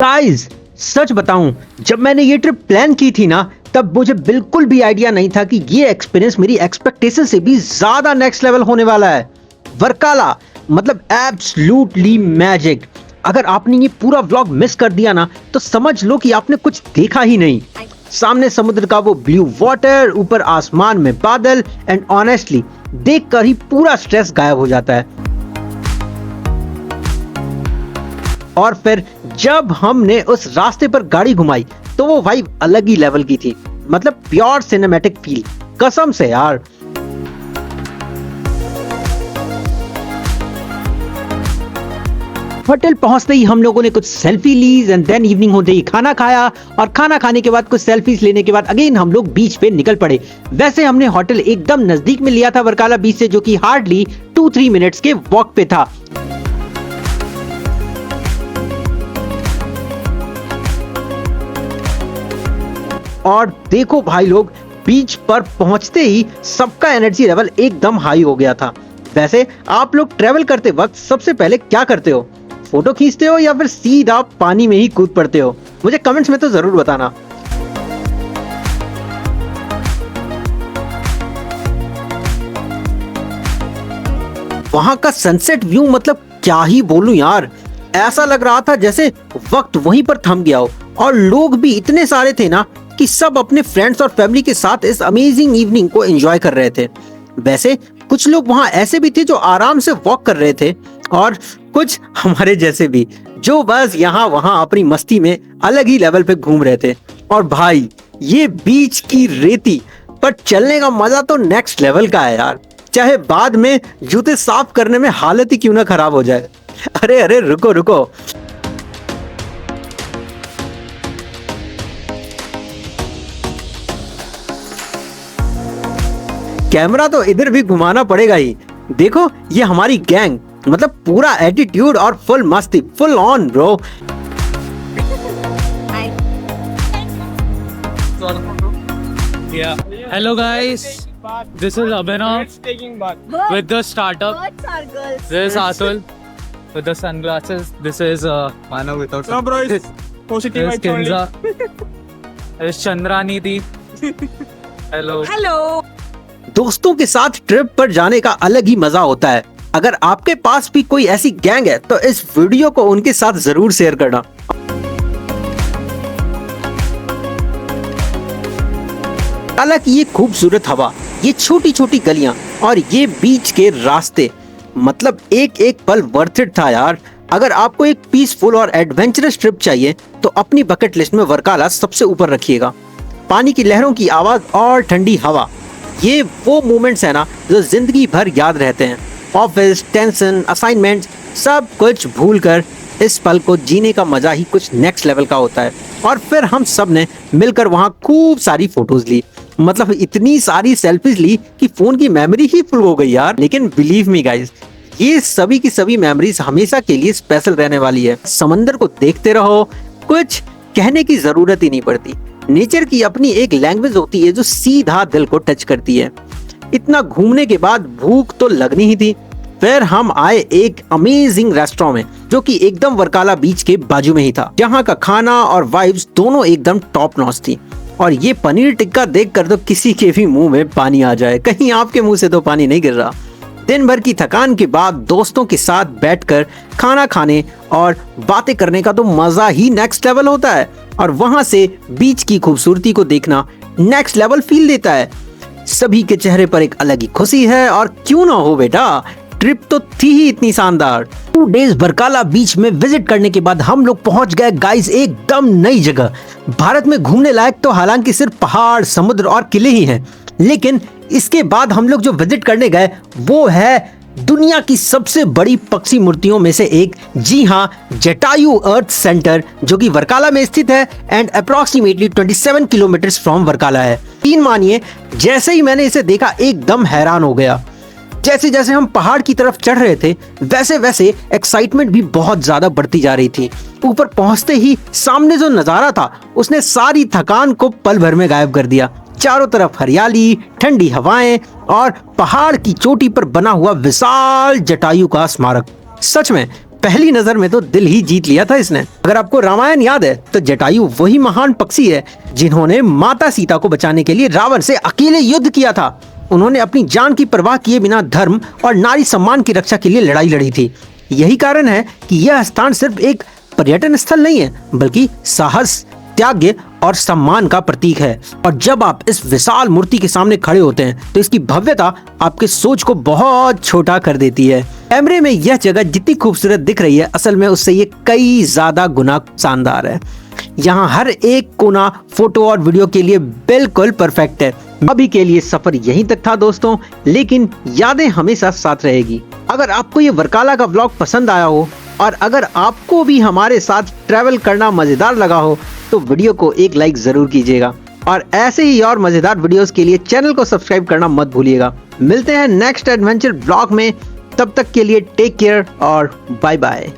Guys, सच बताऊं, जब मैंने ये ट्रिप प्लान की थी ना, तब मुझे बिल्कुल भी आइडिया नहीं था कि ये एक्सपीरियंस मेरी एक्सपेक्टेशन से भी ज्यादा नेक्स्ट लेवल होने वाला है। वर्काला मतलब एब्सोल्युटली मैजिक। अगर आपने ये पूरा व्लॉग मिस कर दिया ना, तो समझ लो कि आपने कुछ देखा ही नहीं। सामने समुद्र का वो ब्लू वाटर, ऊपर आसमान में बादल, एंड ऑनेस्टली देखकर ही पूरा स्ट्रेस गायब हो जाता है। और फिर जब हमने उस रास्ते पर गाड़ी घुमाई तो वो वाइब अलग ही लेवल की थी। मतलब प्योर सिनेमैटिक फील, कसम से यार। होटल पहुंचते ही हम लोगों ने कुछ सेल्फी लीज एंड देन इवनिंग होते ही खाना खाया, और खाना खाने के बाद कुछ सेल्फीज लेने के बाद अगेन हम लोग बीच पे निकल पड़े। वैसे हमने होटल एकदम नजदीक में लिया था वर्काला बीच से, जो कि हार्डली 2-3 मिनट्स के वॉक पे था। और देखो भाई लोग, बीच पर पहुंचते ही सबका एनर्जी लेवल एकदम हाई हो गया था। वैसे आप लोग ट्रेवल करते वक्त सबसे पहले क्या करते हो? फोटो खींचते हो या फिर सीधा पानी में ही कूद पड़ते हो? मुझे कमेंट्स में तो जरूर बताना। वहां का सनसेट व्यू मतलब क्या ही बोलूं यार, ऐसा लग रहा था जैसे वक्त वहीं पर थम गया हो। और लोग भी इतने सारे थे ना कि सब अपने फ्रेंड्स और फैमिली के साथ इस अमेजिंग इवनिंग को एंजॉय कर रहे थे। वैसे कुछ लोग वहां ऐसे भी थे जो आराम से वॉक कर रहे थे, और कुछ हमारे जैसे भी जो बस यहाँ वहां अपनी मस्ती में अलग ही लेवल पे घूम रहे थे। और भाई ये बीच की रेती पर चलने का मजा तो नेक्स्ट लेवल का है यार, चाहे बाद में जूते साफ करने में हालत ही क्यों ना खराब हो जाए। अरे अरे रुको रुको, कैमरा तो इधर भी घुमाना पड़ेगा ही। देखो ये हमारी गैंग, मतलब पूरा एटीट्यूड और फुल मस्ती, full on bro. Yeah. Hello guys, this is Abhinav with the startup. This is Atul with the sunglasses. This is Manav without. No bro, it's positive This is vibes only. Kinza. This is Chandranidhi. Hello. Hello. दोस्तों के साथ trip पर जाने का अलग ही मजा होता है। अगर आपके पास भी कोई ऐसी गैंग है तो इस वीडियो को उनके साथ जरूर शेयर करना। हालांकि ये खूबसूरत हवा, ये छोटी छोटी गलियां और ये बीच के रास्ते, मतलब एक एक पल वर्थ इट था यार। अगर आपको एक पीसफुल और एडवेंचरस ट्रिप चाहिए तो अपनी बकेट लिस्ट में वर्काला सबसे ऊपर रखिएगा। पानी की लहरों की आवाज और ठंडी हवा, ये वो मोमेंट्स है ना जो जिंदगी भर याद रहते हैं। ऑफिस टेंशन, असाइनमेंट, सब कुछ भूलकर इस पल को जीने का मजा ही कुछ नेक्स्ट लेवल का होता है। और फिर हम सब ने मिलकर वहाँ खूब सारी फोटोज ली, मतलब इतनी सारी सेल्फीज ली कि फोन की मेमोरी ही फुल हो गई यार। लेकिन बिलीव मी गाइस, ये सभी की सभी मेमोरीज हमेशा के लिए स्पेशल रहने वाली है। समंदर को देखते रहो, कुछ कहने की जरूरत ही नहीं पड़ती। नेचर की अपनी एक लैंग्वेज होती है जो सीधा दिल को टच करती है। इतना घूमने के बाद भूख तो लगनी ही थी। फिर हम आए एक अमेजिंग रेस्टोरेंट में जो कि एकदम वर्काला बीच के बाजू में ही था, जहाँ का खाना और वाइब्स दोनों एकदम टॉप नॉच थी। और ये पनीर टिक्का देखकर तो किसी के भी मुंह में पानी आ जाए, कहीं आपके मुंह से तो पानी नहीं गिर रहा। दिन भर की थकान के बाद दोस्तों के साथ बैठकर खाना खाने और बातें करने का तो मजा ही नेक्स्ट लेवल होता है। और वहां से बीच की खूबसूरती को देखना नेक्स्ट लेवल फील देता है। सभी के चेहरे पर एक अलग ही खुशी है, और क्यों ना हो बेटा, ट्रिप तो थी ही इतनी शानदार। 2 डेज वर्काला बीच में विजिट करने के बाद हम लोग पहुंच गए गाइस एकदम नई जगह। भारत में घूमने लायक तो हालांकि सिर्फ पहाड़, समुद्र और किले ही हैं, लेकिन इसके बाद हम लोग जो विजिट करने गए वो है दुनिया की सबसे बड़ी पक्षी मूर्तियों में से एक। जी हाँ, जटायु अर्थ सेंटर, जो कि वर्काला में स्थित है एंड अप्रोक्सीमेटली 27 किलोमीटर फ्रॉम वर्काला है। तीन मानिए, जैसे ही मैंने इसे देखा एकदम हैरान हो गया। जैसे जैसे हम पहाड़ की तरफ चढ़ रहे थे वैसे वैसे एक्साइटमेंट भी बहुत ज्यादा बढ़ती जा रही थी। ऊपर पहुंचते ही सामने जो नजारा था उसने सारी थकान को पल भर में गायब कर दिया। चारों तरफ हरियाली, ठंडी हवाएं और पहाड़ की चोटी पर बना हुआ विशाल जटायु का स्मारक। सच में पहली नजर में तो दिल ही जीत लिया था इसने। अगर आपको रामायण याद है तो जटायु वही महान पक्षी है जिन्होंने माता सीता को बचाने के लिए रावण से अकेले युद्ध किया था। उन्होंने अपनी जान की परवाह किए बिना धर्म और नारी सम्मान की रक्षा के लिए लड़ाई लड़ी थी। यही कारण है कि यह स्थान सिर्फ एक पर्यटन स्थल नहीं है बल्कि साहस, त्याग और सम्मान का प्रतीक है। और जब आप इस विशाल मूर्ति के सामने खड़े होते हैं तो इसकी भव्यता आपके सोच को बहुत छोटा कर देती है। कैमरे में यह जगह जितनी खूबसूरत दिख रही है असल में उससे ये कई ज्यादा गुना शानदार है। यहाँ हर एक कोना फोटो और वीडियो के लिए बिल्कुल परफेक्ट है। अभी के लिए सफर यहीं तक था दोस्तों, लेकिन यादें हमेशा साथ रहेगी। अगर आपको ये वर्काला का व्लॉग पसंद आया हो और अगर आपको भी हमारे साथ ट्रैवल करना मजेदार लगा हो तो वीडियो को एक लाइक जरूर कीजिएगा और ऐसे ही और मजेदार वीडियोस के लिए चैनल को सब्सक्राइब करना मत भूलिएगा। मिलते हैं नेक्स्ट एडवेंचर व्लॉग में, तब तक के लिए टेक केयर और बाय बाय।